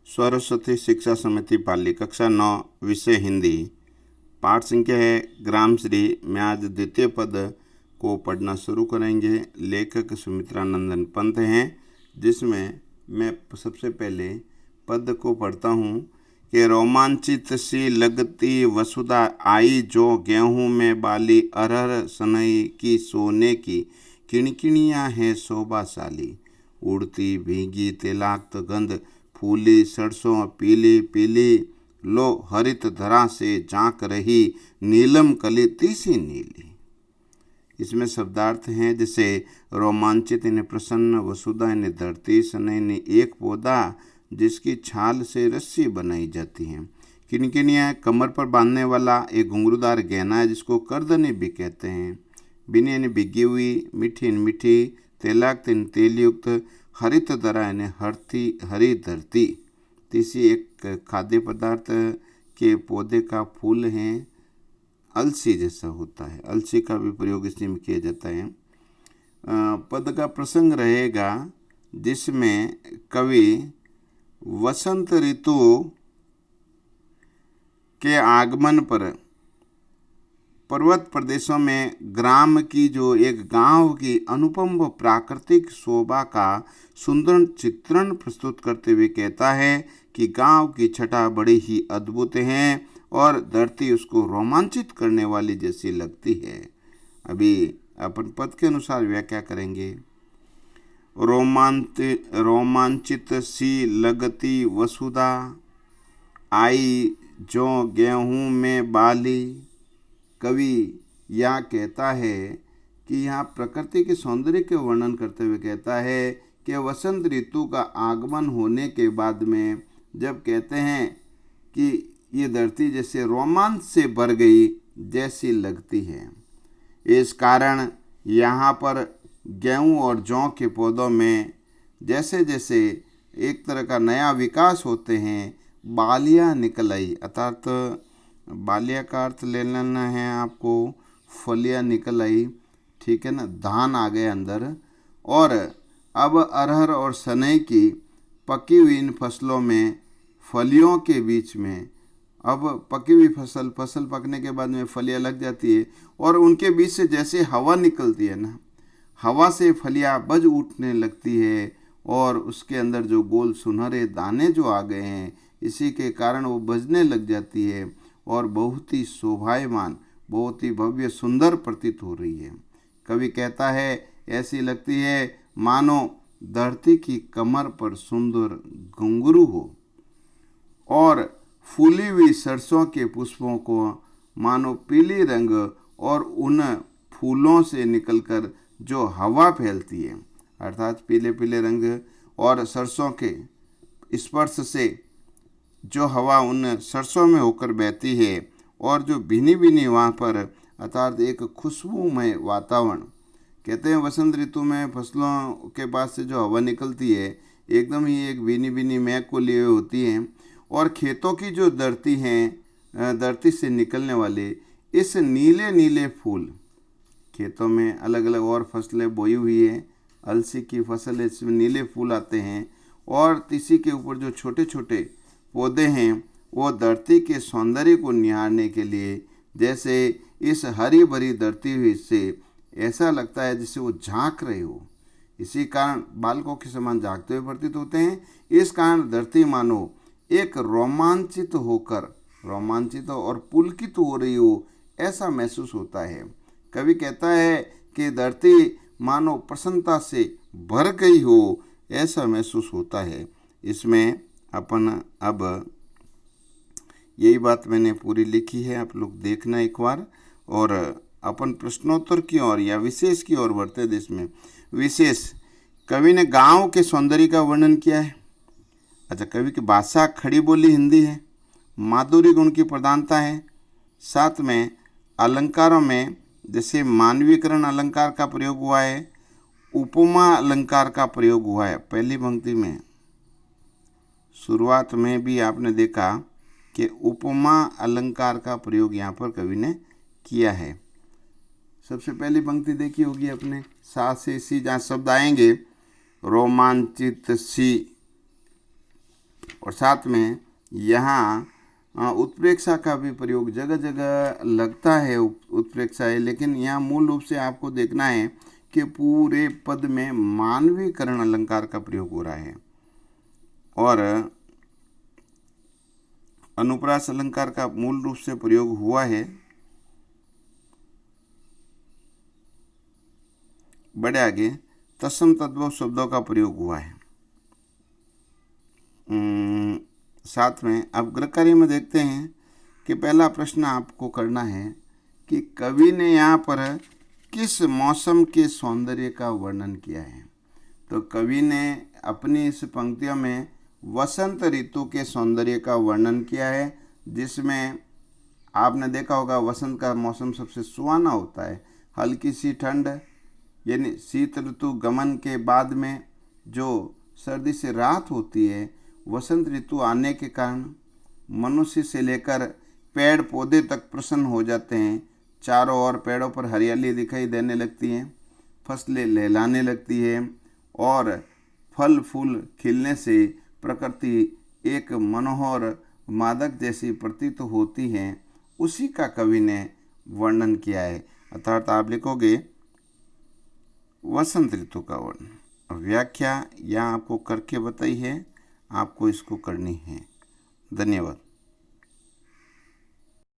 सरस्वती शिक्षा समिति पाली कक्षा 9 विषय हिंदी। पाठ संख्या है ग्रामश्री। मैं आज द्वितीय पद को पढ़ना शुरू करेंगे। लेखक सुमित्रानंदन पंत हैं, जिसमें मैं सबसे पहले पद को पढ़ता हूँ कि रोमांचित सी लगती वसुधा आई, जो गेहूं में बाली अरहर सनई की सोने की किणकिणियाँ हैं शोभाशाली। उड़ती भीगी तेलाक्त गंध, फूली सरसों पीली पीली, लो हरित धरा से झांक रही नीलम कली तीसी नीली। इसमें शब्दार्थ हैं जैसे रोमांचित यानी प्रसन्न, वसुधा यानी धरती, सनई यानी एक पौधा जिसकी छाल से रस्सी बनाई जाती है। किणकिणियाँ कमर पर बांधने वाला एक घुंघरूदार गहना है जिसको करदनी भी कहते हैं। बिनी यानी बिगी हुई, मीठी यानी मीठी, तेलाक्त यानी तेलयुक्त, हरित धरा यानी हरी धरती। तीसी एक खाद्य पदार्थ के पौधे का फूल है, अलसी जैसा होता है। अलसी का भी प्रयोग इसी में किया जाता है। पद का प्रसंग रहेगा जिसमें कवि वसंत ऋतु के आगमन पर पर्वत प्रदेशों में ग्राम की जो एक गांव की अनुपम प्राकृतिक शोभा का सुंदर चित्रण प्रस्तुत करते हुए कहता है कि गांव की छटा बड़ी ही अद्भुत है और धरती उसको रोमांचित करने वाली जैसी लगती है। अभी अपन पद के अनुसार व्याख्या करेंगे। रोमांचित सी लगती वसुधा आई, जो गेहूं में बाली। कवि यह कहता है कि यहाँ प्रकृति के सौंदर्य के वर्णन करते हुए कहता है कि वसंत ऋतु का आगमन होने के बाद में जब कहते हैं कि ये धरती जैसे रोमांच से भर गई जैसी लगती है। इस कारण यहाँ पर गेहूं और जौ के पौधों में जैसे जैसे एक तरह का नया विकास होते हैं, बालियाँ निकल आई। अर्थात बालिया का अर्थ ले लेना है आपको, फलियाँ निकल आई, ठीक है ना, धान आ गए अंदर। और अब अरहर और सनई की पकी हुई इन फसलों में फलियों के बीच में अब पकी हुई फसल पकने के बाद में फलियाँ लग जाती है और उनके बीच से जैसे हवा निकलती है ना, हवा से फलियाँ बज उठने लगती है और उसके अंदर जो गोल सुनहरे दाने जो आ गए हैं, इसी के कारण वो बजने लग जाती है और बहुत ही शोभायमान, बहुत ही भव्य सुंदर प्रतीत हो रही है। कवि कहता है ऐसी लगती है मानो धरती की कमर पर सुंदर घुंघरू हो और फूली हुई सरसों के पुष्पों को मानो पीली रंग और उन फूलों से निकलकर जो हवा फैलती है, अर्थात पीले पीले रंग और सरसों के स्पर्श से जो हवा उन सरसों में होकर बहती है और जो भीनी भीनी वहाँ पर अर्थात एक खुशबूमय वातावरण। कहते हैं वसंत ऋतु में फसलों के पास से जो हवा निकलती है एकदम ही एक भीनी भीनी महक को लिए हुए होती है और खेतों की जो धरती हैं, धरती से निकलने वाले इस नीले नीले फूल, खेतों में अलग अलग और फसलें बोई हुई है, अलसी की फसल है, इसमें नीले फूल आते हैं और तीसी के ऊपर जो छोटे छोटे पौधे हैं वो धरती के सौंदर्य को निहारने के लिए जैसे इस हरी भरी धरती से ऐसा लगता है जैसे वो झांक रहे हो। इसी कारण बालकों के समान झांकते हुए प्रतीत होते हैं। इस कारण धरती मानो एक रोमांचित और पुलकित हो रही हो ऐसा महसूस होता है। कवि कहता है कि धरती मानो प्रसन्नता से भर गई हो ऐसा महसूस होता है। इसमें अपन अब यही बात मैंने पूरी लिखी है, आप लोग देखना एक बार। और अपन प्रश्नोत्तर की ओर या विशेष की ओर बढ़ते देश में विशेष कवि ने गांव के सौंदर्य का वर्णन किया है। अच्छा, कवि की भाषा खड़ी बोली हिंदी है, माधुर्य गुण की प्रधानता है। साथ में अलंकारों में जैसे मानवीकरण अलंकार का प्रयोग हुआ है, उपमा अलंकार का प्रयोग हुआ है। पहली पंक्ति में शुरुआत में भी आपने देखा कि उपमा अलंकार का प्रयोग यहाँ पर कवि ने किया है। सबसे पहली पंक्ति देखी होगी अपने, सा से सी जहाँ शब्द आएंगे रोमांचित सी और साथ में यहाँ उत्प्रेक्षा का भी प्रयोग जगह जगह लगता है, उत्प्रेक्षा है, लेकिन यहाँ मूल रूप से आपको देखना है कि पूरे पद में मानवीकरण अलंकार का प्रयोग हो रहा है और अनुप्रास अलंकार का मूल रूप से प्रयोग हुआ है बड़े आगे तत्सम तद्भव शब्दों का प्रयोग हुआ है। साथ में अब गृह कार्य में देखते हैं कि पहला प्रश्न आपको करना है कि कवि ने यहाँ पर किस मौसम के सौंदर्य का वर्णन किया है। तो कवि ने अपनी इस पंक्तियों में वसंत ऋतु के सौंदर्य का वर्णन किया है, जिसमें आपने देखा होगा वसंत का मौसम सबसे सुहाना होता है। हल्की सी ठंड यानी शीत ऋतु गमन के बाद में जो सर्दी से राहत होती है, वसंत ऋतु आने के कारण मनुष्य से लेकर पेड़ पौधे तक प्रसन्न हो जाते हैं। चारों ओर पेड़ों पर हरियाली दिखाई देने लगती है, फसलें लहलाने लगती है और फल फूल खिलने से प्रकृति एक मनोहर मादक जैसी प्रतीत होती है। उसी का कवि ने वर्णन किया है। अर्थात आप लिखोगे वसंत ऋतु का वर्णन। व्याख्या यहाँ आपको करके बताई है, आपको इसको करनी है। धन्यवाद।